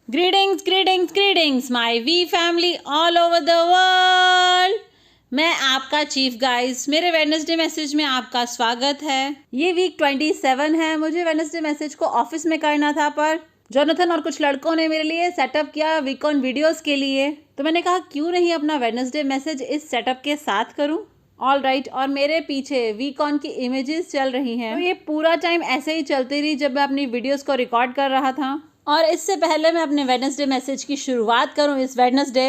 Greetings greetings greetings my we family all over the world. मैं आपका chief guys, मेरे Wednesday message में आपका स्वागत है। ये वीक 27 है। मुझे वेडनेसडे मैसेज को ऑफिस में करना था, पर जोनाथन और कुछ लड़कों ने मेरे लिए सेटअप किया वीक ऑन वीडियोस के लिए, तो मैंने कहा क्यों नहीं अपना वेडनेसडे मैसेज इस सेटअप के साथ करूं। ऑल राइट, और मेरे पीछे वीक ऑन की इमेजेस चल रही हैं, तो ये पूरा टाइम ऐसे ही चलती रही जब मैं अपनी वीडियोस को रिकॉर्ड कर रहा था। और इससे पहले मैं अपने वेडनेसडे मैसेज की शुरुआत करूं इस वेडनेसडे।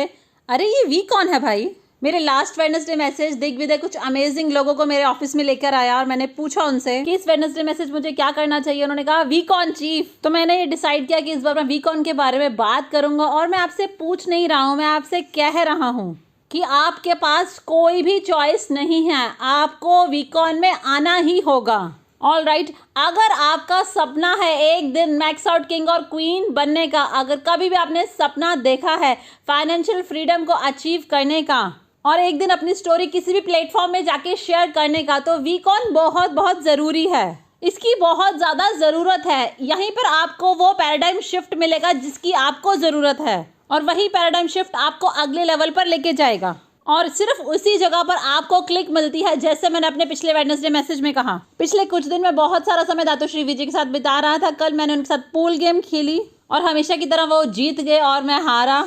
अरे ये वीक ऑन है भाई। मेरे लास्ट वेडनेसडे मैसेज दिग्विजय कुछ अमेजिंग लोगों को मेरे ऑफिस में लेकर आया और मैंने पूछा उनसे कि इस वेडनेसडे मैसेज मुझे क्या करना चाहिए। उन्होंने कहा वीक ऑन चीफ। तो मैंने ये डिसाइड किया कि इस बार मैं वीक ऑन के बारे में बात करूंगा। और मैं आपसे पूछ नहीं रहा हूँ, मैं आपसे कह रहा हूँ कि आपके पास कोई भी चॉइस नहीं है, आपको वीक ऑन में आना ही होगा। ऑल राइट, अगर आपका सपना है एक दिन मैक्स आउट किंग और क्वीन बनने का, अगर कभी भी आपने सपना देखा है फाइनेंशियल फ्रीडम को अचीव करने का और एक दिन अपनी स्टोरी किसी भी प्लेटफॉर्म में जाके शेयर करने का, तो वीक ऑन बहुत बहुत ज़रूरी है। इसकी बहुत ज़्यादा ज़रूरत है। यहीं पर आपको वो पैराडाइम शिफ्ट मिलेगा जिसकी आपको ज़रूरत है, और वही पैराडाइम शिफ्ट आपको अगले लेवल पर लेके जाएगा। और सिर्फ उसी जगह पर आपको क्लिक मिलती है। जैसे मैंने अपने पिछले वेडनेसडे मैसेज में कहा, पिछले कुछ दिन में बहुत सारा समय दातुश्री विजय के साथ बिता रहा था। कल मैंने उनके साथ पूल गेम खेली और हमेशा की तरह वो जीत गए और मैं हारा।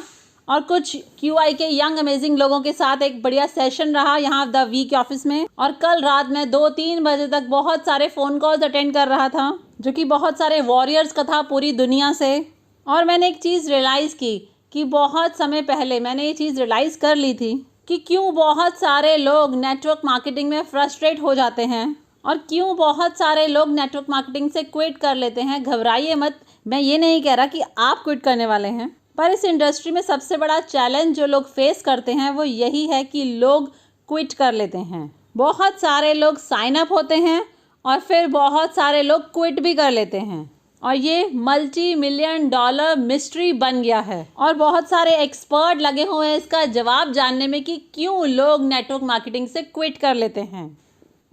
और कुछ QI के यंग अमेजिंग लोगों के साथ एक बढ़िया सेशन रहा यहाँ द वीक ऑफिस में। और कल रात में 2-3 बजे तक बहुत सारे फ़ोन कॉल्स अटेंड कर रहा था, जो कि बहुत सारे वॉरियर्स का था पूरी दुनिया से। और मैंने एक चीज़ रियलाइज़ की कि बहुत समय पहले मैंने ये चीज़ रियलाइज़ कर ली थी कि क्यों बहुत सारे लोग नेटवर्क मार्केटिंग में फ्रस्ट्रेट हो जाते हैं और क्यों बहुत सारे लोग नेटवर्क मार्केटिंग से क्विट कर लेते हैं। घबराइए मत, मैं ये नहीं कह रहा कि आप क्विट करने वाले हैं, पर इस इंडस्ट्री में सबसे बड़ा चैलेंज जो लोग फेस करते हैं वो यही है कि लोग क्विट कर लेते हैं। बहुत सारे लोग साइन अप होते हैं और फिर बहुत सारे लोग क्विट भी कर लेते हैं, और ये $multi-million मिस्ट्री बन गया है। और बहुत सारे एक्सपर्ट लगे हुए हैं इसका जवाब जानने में कि क्यों लोग नेटवर्क मार्केटिंग से क्विट कर लेते हैं।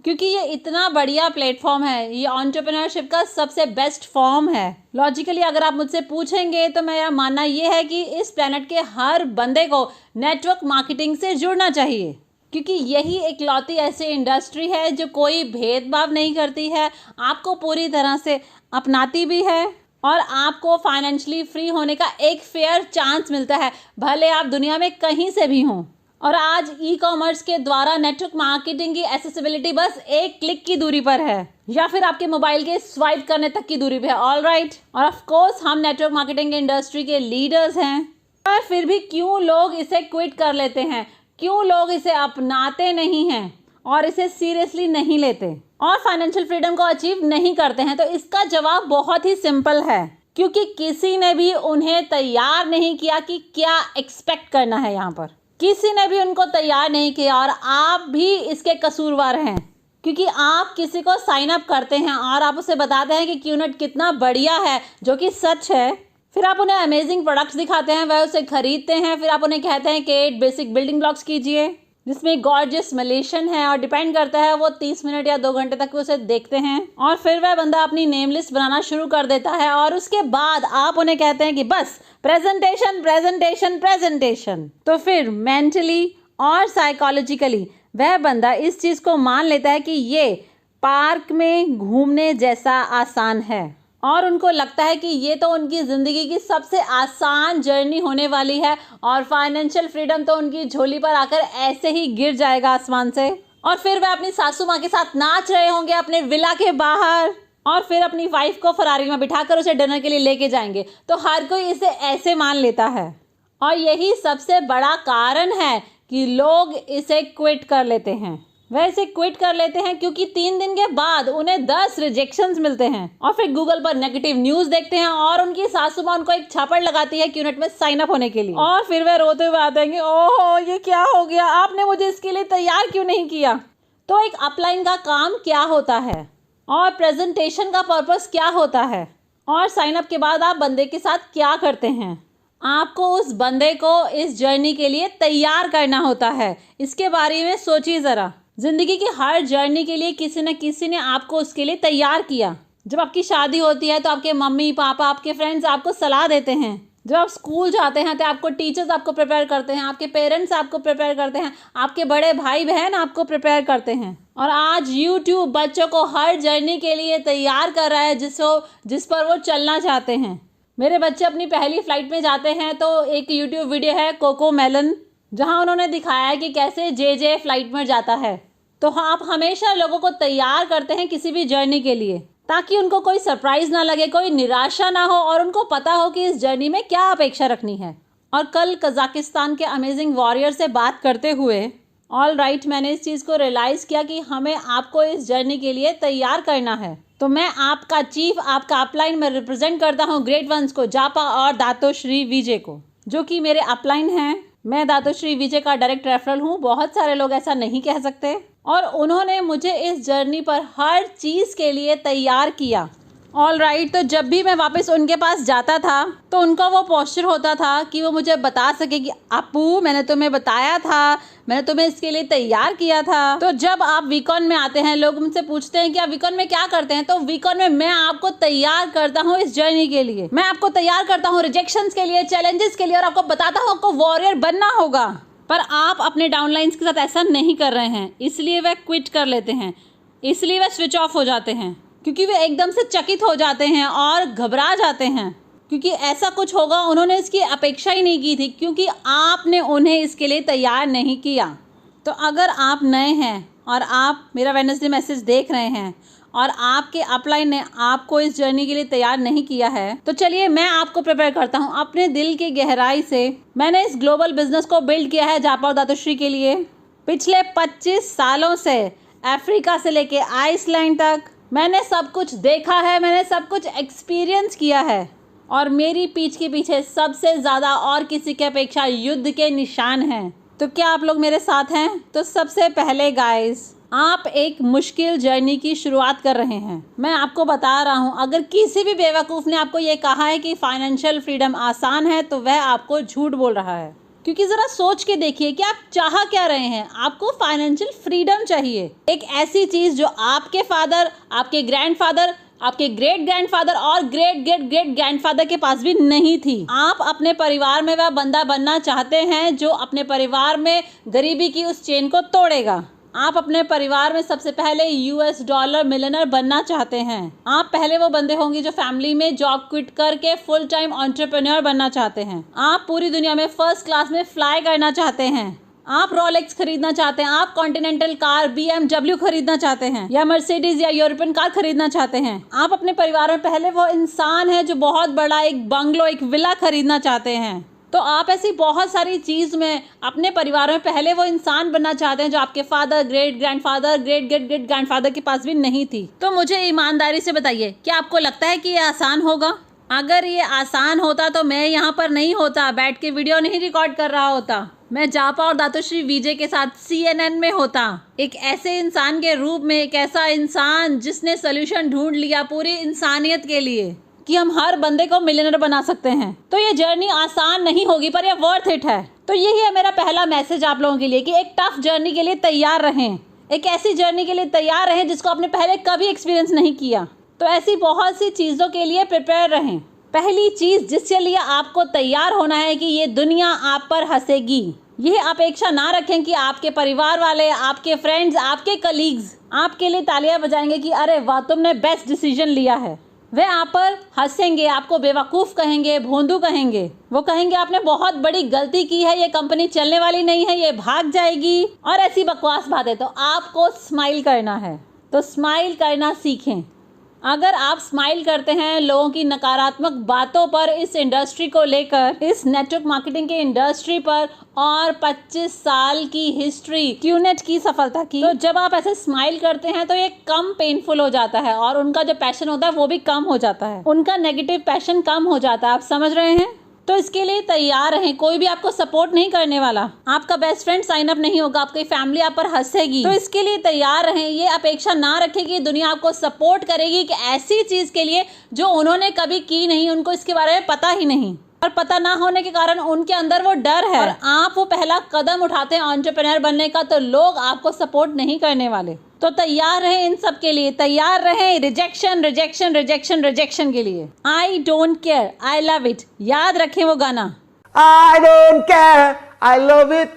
क्योंकि ये इतना बढ़िया प्लेटफॉर्म है, ये एंटरप्रेन्योरशिप का सबसे बेस्ट फॉर्म है। लॉजिकली अगर आप मुझसे पूछेंगे तो मेरा मानना ये है कि इस प्लेनेट के हर बंदे को नेटवर्क मार्केटिंग से जुड़ना चाहिए, क्योंकि यही एक लौती ऐसी इंडस्ट्री है जो कोई भेदभाव नहीं करती है, आपको पूरी तरह से अपनाती भी है और आपको फाइनेंशियली फ्री होने का एक फेयर चांस मिलता है, भले आप दुनिया में कहीं से भी हों। और आज ई-कॉमर्स के द्वारा नेटवर्क मार्केटिंग की एक्सेसिबिलिटी बस एक क्लिक की दूरी पर है, या फिर आपके मोबाइल के स्वाइप करने तक की दूरी पर है। ऑल राइट, और ऑफ कोर्स हम नेटवर्क मार्केटिंग इंडस्ट्री के लीडर्स हैं, पर फिर भी क्यों लोग इसे क्विट कर लेते हैं, क्यों लोग इसे अपनाते नहीं हैं और इसे सीरियसली नहीं लेते और फाइनेंशियल फ्रीडम को अचीव नहीं करते हैं। तो इसका जवाब बहुत ही सिंपल है, क्योंकि किसी ने भी उन्हें तैयार नहीं किया कि क्या एक्सपेक्ट करना है। यहाँ पर किसी ने भी उनको तैयार नहीं किया, और आप भी इसके कसूरवार हैं, क्योंकि आप किसी को साइन अप करते हैं और आप उसे बताते हैं कि QNET कितना बढ़िया है, जो कि सच है। फिर आप उन्हें अमेजिंग प्रोडक्ट्स दिखाते हैं, वह उसे खरीदते हैं। फिर आप उन्हें कहते हैं कि 8 बेसिक बिल्डिंग ब्लॉक्स कीजिए, जिसमें गॉर्जियस मलेशियन है, और डिपेंड करता है वो 30 मिनट या 2 घंटे तक उसे देखते हैं। और फिर वह बंदा अपनी नेम लिस्ट बनाना शुरू कर देता है, और उसके बाद आप उन्हें कहते हैं कि बस प्रेजेंटेशन प्रेजेंटेशन प्रेजेंटेशन। तो फिर मेंटली और साइकोलॉजिकली वह बंदा इस चीज़ को मान लेता है कि ये पार्क में घूमने जैसा आसान है, और उनको लगता है कि ये तो उनकी ज़िंदगी की सबसे आसान जर्नी होने वाली है, और फाइनेंशियल फ्रीडम तो उनकी झोली पर आकर ऐसे ही गिर जाएगा आसमान से। और फिर वह अपनी सासू माँ के साथ नाच रहे होंगे अपने विला के बाहर, और फिर अपनी वाइफ को फरारी में बिठाकर उसे डिनर के लिए लेके जाएंगे। तो हर कोई इसे ऐसे मान लेता है, और यही सबसे बड़ा कारण है कि लोग इसे क्विट कर लेते हैं। वह इसे क्विट कर लेते हैं क्योंकि 3 दिन के बाद उन्हें 10 रिजेक्शंस मिलते हैं, और फिर गूगल पर नेगेटिव न्यूज़ देखते हैं, और उनकी सासू माँ उनको एक छापड़ लगाती है QNET में साइन अप होने के लिए, और फिर वह रोते हुए आते हैं कि ओहो ये क्या हो गया, आपने मुझे इसके लिए तैयार क्यों नहीं किया। तो एक अपलाइन का काम क्या होता है, और प्रेजेंटेशन का पर्पस क्या होता है, और साइन अप के बाद आप बंदे के साथ क्या करते हैं। आपको उस बंदे को इस जर्नी के लिए तैयार करना होता है। इसके बारे में सोचिए ज़रा। ज़िंदगी की हर जर्नी के लिए किसी न किसी ने आपको उसके लिए तैयार किया। जब आपकी शादी होती है तो आपके मम्मी पापा, आपके फ्रेंड्स आपको सलाह देते हैं जब आप स्कूल जाते हैं तो आपको टीचर्स आपको प्रिपेयर करते हैं, आपके पेरेंट्स आपको प्रिपेयर करते हैं, आपके बड़े भाई बहन आपको प्रिपेयर करते हैं। और आज यूट्यूब बच्चों को हर जर्नी के लिए तैयार कर रहा है जिस पर वो चलना चाहते हैं। मेरे बच्चे अपनी पहली फ्लाइट में जाते हैं तो एक यूट्यूब वीडियो है कोको मेलन, जहाँ उन्होंने दिखाया है कि कैसे जे फ्लाइट में जाता है। तो हाँ, आप हमेशा लोगों को तैयार करते हैं किसी भी जर्नी के लिए, ताकि उनको कोई सरप्राइज ना लगे, कोई निराशा ना हो और उनको पता हो कि इस जर्नी में क्या अपेक्षा रखनी है। और कल कजाकिस्तान के अमेजिंग वॉरियर से बात करते हुए मैंने इस चीज़ को रियलाइज़ किया कि हमें आपको इस जर्नी के लिए तैयार करना है। तो मैं आपका चीफ, आपका अपलाइन में रिप्रेजेंट करता हूँ ग्रेट वंस को, जापा और दातोश्री विजय को, जो कि मेरे अपलाइन हैं। मैं दातोश्री विजय का डायरेक्ट रेफरल हूँ, बहुत सारे लोग ऐसा नहीं कह सकते। और उन्होंने मुझे इस जर्नी पर हर चीज़ के लिए तैयार किया। तो जब भी मैं वापस उनके पास जाता था तो उनका वो पोस्चर होता था कि वो मुझे बता सके कि अपू, मैंने तुम्हें बताया था, मैंने तुम्हें इसके लिए तैयार किया था। तो जब आप वीकॉन में आते हैं, लोग मुझसे पूछते हैं कि आप वीकॉन में क्या करते हैं, तो वीकॉन में मैं आपको तैयार करता हूँ इस जर्नी के लिए। मैं आपको तैयार करता हूँ रिजेक्शंस के लिए, चैलेंजेस के लिए, और आपको बताता हूँ आपको वॉरियर बनना होगा। पर आप अपने डाउनलाइंस के साथ ऐसा नहीं कर रहे हैं, इसलिए वह क्विट कर लेते हैं, इसलिए वह स्विच ऑफ हो जाते हैं, क्योंकि वे एकदम से चकित हो जाते हैं और घबरा जाते हैं, क्योंकि ऐसा कुछ होगा उन्होंने इसकी अपेक्षा ही नहीं की थी, क्योंकि आपने उन्हें इसके लिए तैयार नहीं किया। तो अगर आप नए हैं और आप मेरा वेडनेसडे मैसेज देख रहे हैं और आपके अपलाइन ने आपको इस जर्नी के लिए तैयार नहीं किया है, तो चलिए मैं आपको प्रिपेयर करता हूँ अपने दिल की गहराई से। मैंने इस ग्लोबल बिजनेस को बिल्ड किया है जापा और दातोश्री के लिए। पिछले 25 सालों से अफ्रीका से लेके आइसलैंड तक मैंने सब कुछ देखा है, मैंने सब कुछ एक्सपीरियंस किया है, और मेरी पीठ के पीछे सबसे ज़्यादा और किसी की अपेक्षा युद्ध के निशान हैं। तो क्या आप लोग मेरे साथ हैं? तो सबसे पहले गाइस, आप एक मुश्किल जर्नी की शुरुआत कर रहे हैं। मैं आपको बता रहा हूँ, अगर किसी भी बेवकूफ़ ने आपको ये कहा है कि फाइनेंशियल फ्रीडम आसान है, तो वह आपको झूठ बोल रहा है। क्योंकि ज़रा सोच के देखिए कि आप चाह क्या रहे हैं। आपको फाइनेंशियल फ्रीडम चाहिए, एक ऐसी चीज़ जो आपके फादर, आपके ग्रैंडफादर, आपके ग्रेट ग्रैंडफादर और ग्रेट ग्रेट ग्रेट ग्रैंडफादर के पास भी नहीं थी। आप अपने परिवार में वह बंदा बनना चाहते हैं जो अपने परिवार में गरीबी की उस चेन को तोड़ेगा। आप अपने परिवार में सबसे पहले US डॉलर मिलियनर बनना चाहते हैं। आप पहले वो बंदे होंगे जो फैमिली में जॉब क्विट करके फुल टाइम एंटरप्रेन्योर बनना चाहते हैं। आप पूरी दुनिया में फर्स्ट क्लास में फ्लाई करना चाहते हैं। आप रोलेक्स खरीदना चाहते हैं, आप कॉन्टिनेंटल कार BMW खरीदना चाहते हैं, या मर्सिडीज या यूरोपियन कार खरीदना चाहते हैं। आप अपने परिवार में पहले वो इंसान है जो बहुत बड़ा एक बंगलो, एक विला खरीदना चाहते हैं। तो आप ऐसी बहुत सारी चीज़ में अपने परिवार में पहले वो इंसान बनना चाहते हैं जो आपके father, great grandfather, great great great grandfather के पास भी नहीं थी। तो मुझे ईमानदारी से बताइए, क्या आपको लगता है कि ये आसान होगा? अगर ये आसान होता तो मैं यहाँ पर नहीं होता, बैठ के वीडियो नहीं रिकॉर्ड कर रहा होता। मैं जापा और दातोश्री विजय के साथ CNN में होता, एक ऐसे इंसान के रूप में, एक ऐसा इंसान जिसने सोल्यूशन ढूंढ लिया पूरी इंसानियत के लिए कि हम हर बंदे को मिलियनर बना सकते हैं। तो ये जर्नी आसान नहीं होगी, पर ये वर्थ इट है। तो यही है मेरा पहला मैसेज आप लोगों के लिए कि एक टफ जर्नी के लिए तैयार रहें, एक ऐसी जर्नी के लिए तैयार रहें जिसको आपने पहले कभी एक्सपीरियंस नहीं किया। तो ऐसी बहुत सी चीज़ों के लिए प्रिपेयर रहें। पहली चीज़ जिसके लिए आपको तैयार होना है कि ये दुनिया आप पर हंसेगी। यह अपेक्षा ना रखें कि आपके परिवार वाले, आपके फ्रेंड्स, आपके कलीग्स आपके लिए तालियां बजाएंगे कि अरे वाह, तुमने बेस्ट डिसीजन लिया है। वे आप पर हंसेंगे, आपको बेवकूफ़ कहेंगे, भोंदू कहेंगे। वो कहेंगे आपने बहुत बड़ी गलती की है, ये कंपनी चलने वाली नहीं है, ये भाग जाएगी, और ऐसी बकवास बातें। तो आपको स्माइल करना है, तो स्माइल करना सीखें। अगर आप स्माइल करते हैं लोगों की नकारात्मक बातों पर, इस इंडस्ट्री को लेकर, इस नेटवर्क मार्केटिंग के इंडस्ट्री पर, और 25 साल की हिस्ट्री QNET की सफलता की, तो जब आप ऐसे स्माइल करते हैं तो ये कम पेनफुल हो जाता है, और उनका जो पैशन होता है वो भी कम हो जाता है, उनका नेगेटिव पैशन कम हो जाता है। आप समझ रहे हैं? तो इसके लिए तैयार रहें। कोई भी आपको सपोर्ट नहीं करने वाला, आपका बेस्ट फ्रेंड साइन अप नहीं होगा, आपकी फैमिली आप पर हंसेगी। तो इसके लिए तैयार रहें। ये अपेक्षा ना रखें कि दुनिया आपको सपोर्ट करेगी कि ऐसी चीज़ के लिए जो उन्होंने कभी की नहीं, उनको इसके बारे में पता ही नहीं, और पता ना होने के कारण उनके अंदर वो डर है, और आप वो पहला कदम उठाते हैं एंटरप्रेन्योर बनने का, तो लोग आपको सपोर्ट नहीं करने वाले। तो तैयार रहें इन सब के लिए, तैयार रहें रिजेक्शन रिजेक्शन रिजेक्शन रिजेक्शन के लिए। I don't care, I love it, याद रखें वो गाना। I don't care, I love it.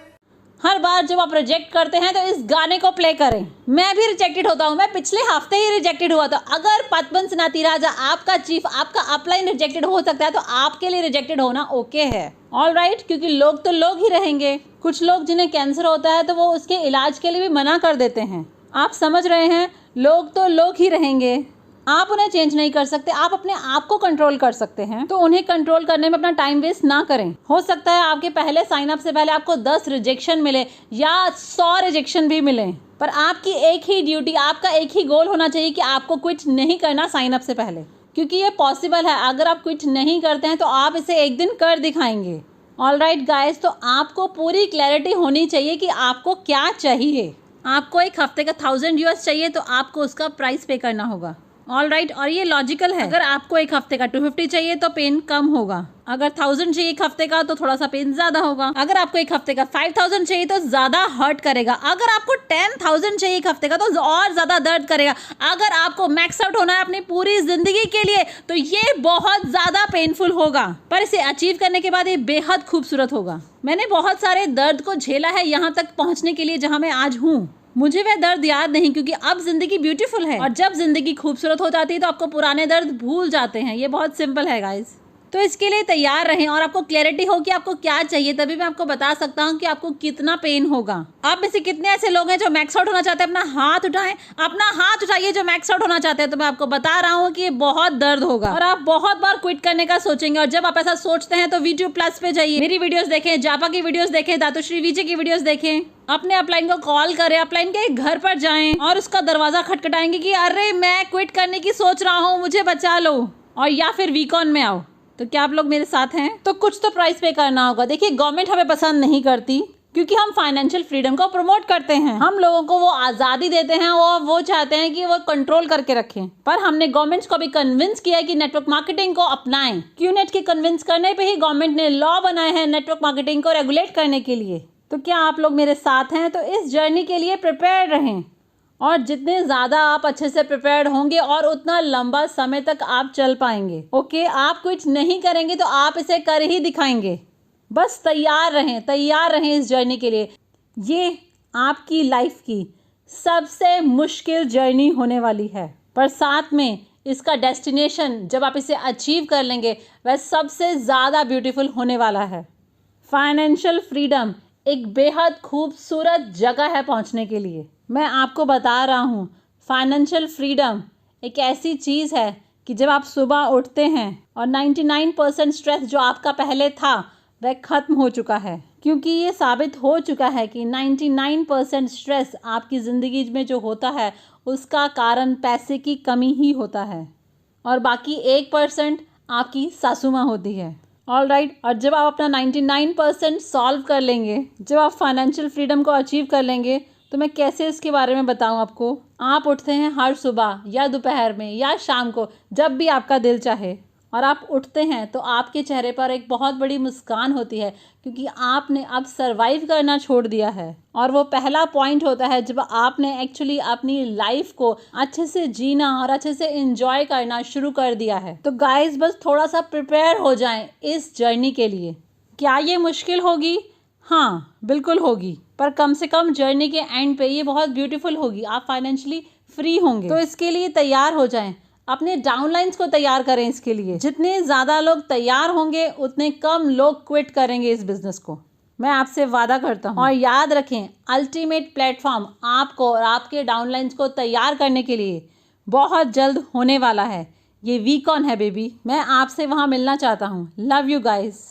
हर बार जब आप रिजेक्ट करते हैं तो इस गाने को प्ले करें। मैं भी रिजेक्टेड होता हूँ, मैं पिछले हफ्ते ही रिजेक्टेड हुआ था। अगर पद्मन सिनाती राजा, आपका चीफ, आपका अपलाइन रिजेक्टेड हो सकता है तो आपके लिए रिजेक्टेड होना ओके है। ऑल राइट, क्योंकि लोग तो लोग ही रहेंगे। कुछ लोग जिन्हें कैंसर होता है तो वो उसके इलाज के लिए भी मना कर देते हैं। आप समझ रहे हैं, लोग तो लोग ही रहेंगे। आप उन्हें चेंज नहीं कर सकते, आप अपने आप को कंट्रोल कर सकते हैं। तो उन्हें कंट्रोल करने में अपना टाइम वेस्ट ना करें। हो सकता है आपके पहले साइन अप से पहले आपको 10 रिजेक्शन मिले या 100 रिजेक्शन भी मिले, पर आपकी एक ही ड्यूटी, आपका एक ही गोल होना चाहिए कि आपको क्विट नहीं करना साइन अप से पहले, क्योंकि ये पॉसिबल है। अगर आप क्विट नहीं करते हैं तो आप इसे एक दिन कर दिखाएंगे। ऑल राइट गाइज, तो आपको पूरी क्लैरिटी होनी चाहिए कि आपको क्या चाहिए। आपको एक हफ्ते का 1000 US चाहिए तो आपको उसका प्राइस पे करना होगा। ऑल राइट, और ये लॉजिकल है। अगर आपको एक हफ्ते का 250 चाहिए तो पेन कम होगा। अगर 1000 चाहिए एक हफ्ते का तो थोड़ा सा पेन ज्यादा होगा। अगर आपको एक हफ्ते का 5000 चाहिए तो ज्यादा हर्ट करेगा। अगर आपको 10,000 चाहिए एक हफ्ते का तो और ज्यादा दर्द करेगा। अगर आपको मैक्स आउट होना है अपनी पूरी जिंदगी के लिए तो ये बहुत ज्यादा पेनफुल होगा, पर इसे अचीव करने के बाद ये बेहद खूबसूरत होगा। मैंने बहुत सारे दर्द को झेला है यहाँ तक पहुँचने के लिए जहाँ मैं आज हूँ। मुझे वह दर्द याद नहीं, क्योंकि अब जिंदगी ब्यूटीफुल है, और जब जिंदगी खूबसूरत हो जाती है तो आपको पुराने दर्द भूल जाते हैं। ये बहुत सिंपल है गाइस। तो इसके लिए तैयार रहें और आपको क्लैरिटी हो कि आपको क्या चाहिए, तभी मैं आपको बता सकता हूँ कि आपको कितना पेन होगा। आप में से कितने ऐसे लोग हैं जो मैक्स आउट होना चाहते हैं? अपना हाथ उठाएं, अपना हाथ उठाइए जो मैक्स आउट होना चाहते हैं। तो मैं आपको बता रहा हूँ कि ये बहुत दर्द होगा और आप बहुत बार क्विट करने का सोचेंगे। और जब आप ऐसा सोचते हैं तो YouTube+ पे जाइए, मेरी वीडियोस देखें, जापा की वीडियोस देखें, दातुश्री विजय की वीडियोस देखें, अपने अपलाइन को कॉल करें, अपलाइन के घर पर जाएं और उसका दरवाजा खटखटाएंगे कि अरे मैं क्विट करने की सोच रहा हूँ, मुझे बचा लो। और या फिर वीकॉन में आओ। तो क्या आप लोग मेरे साथ हैं? तो कुछ तो प्राइस पे करना होगा। देखिए, गवर्नमेंट हमें पसंद नहीं करती क्योंकि हम फाइनेंशियल फ्रीडम को प्रमोट करते हैं। हम लोगों को वो आज़ादी देते हैं और वो चाहते हैं कि वो कंट्रोल करके रखें। पर हमने गवर्नमेंट को भी कन्विंस किया है कि नेटवर्क मार्केटिंग को अपनाएं। क्यूनेट के कन्विंस करने पे ही गवर्नमेंट ने लॉ बनाए हैं नेटवर्क मार्केटिंग को रेगुलेट करने के लिए। तो क्या आप लोग मेरे साथ हैं? तो इस जर्नी के लिए प्रिपेयर रहें, और जितने ज़्यादा आप अच्छे से प्रिपेयर्ड होंगे और उतना लंबा समय तक आप चल पाएंगे। ओके, आप कुछ नहीं करेंगे तो आप इसे कर ही दिखाएंगे। बस तैयार रहें इस जर्नी के लिए। ये आपकी लाइफ की सबसे मुश्किल जर्नी होने वाली है, पर साथ में इसका डेस्टिनेशन जब आप इसे अचीव कर लेंगे वह सबसे ज़्यादा ब्यूटीफुल होने वाला है। फाइनेंशियल फ्रीडम एक बेहद खूबसूरत जगह है पहुंचने के लिए। मैं आपको बता रहा हूँ, फाइनेंशियल फ्रीडम एक ऐसी चीज़ है कि जब आप सुबह उठते हैं और 99% स्ट्रेस जो आपका पहले था वह ख़त्म हो चुका है, क्योंकि ये साबित हो चुका है कि 99% स्ट्रेस आपकी ज़िंदगी में जो होता है उसका कारण पैसे की कमी ही होता है, और बाकी 1% आपकी सासू माँ होती है। ऑल राइट, और जब आप अपना 99% सॉल्व कर लेंगे, जब आप फाइनेंशियल फ्रीडम को अचीव कर लेंगे, तो मैं कैसे इसके बारे में बताऊं आपको। आप उठते हैं हर सुबह या दोपहर में या शाम को, जब भी आपका दिल चाहे, और आप उठते हैं तो आपके चेहरे पर एक बहुत बड़ी मुस्कान होती है, क्योंकि आपने अब सर्वाइव करना छोड़ दिया है। और वो पहला पॉइंट होता है जब आपने एक्चुअली अपनी लाइफ को अच्छे से जीना और अच्छे से एंजॉय करना शुरू कर दिया है। तो गाइस, बस थोड़ा सा प्रिपेयर हो जाएं इस जर्नी के लिए। क्या ये मुश्किल होगी? हाँ, बिल्कुल होगी, पर कम से कम जर्नी के एंड पे ये बहुत ब्यूटीफुल होगी। आप फाइनेंशियली फ्री होंगे। तो इसके लिए तैयार हो जाएं, अपने डाउनलाइंस को तैयार करें। इसके लिए जितने ज़्यादा लोग तैयार होंगे उतने कम लोग क्विट करेंगे इस बिजनेस को, मैं आपसे वादा करता हूँ। और याद रखें, अल्टीमेट प्लेटफॉर्म आपको और आपके डाउनलाइंस को तैयार करने के लिए बहुत जल्द होने वाला है। ये वीकॉन है बेबी, मैं आपसे वहाँ मिलना चाहता हूँ। Love you guys.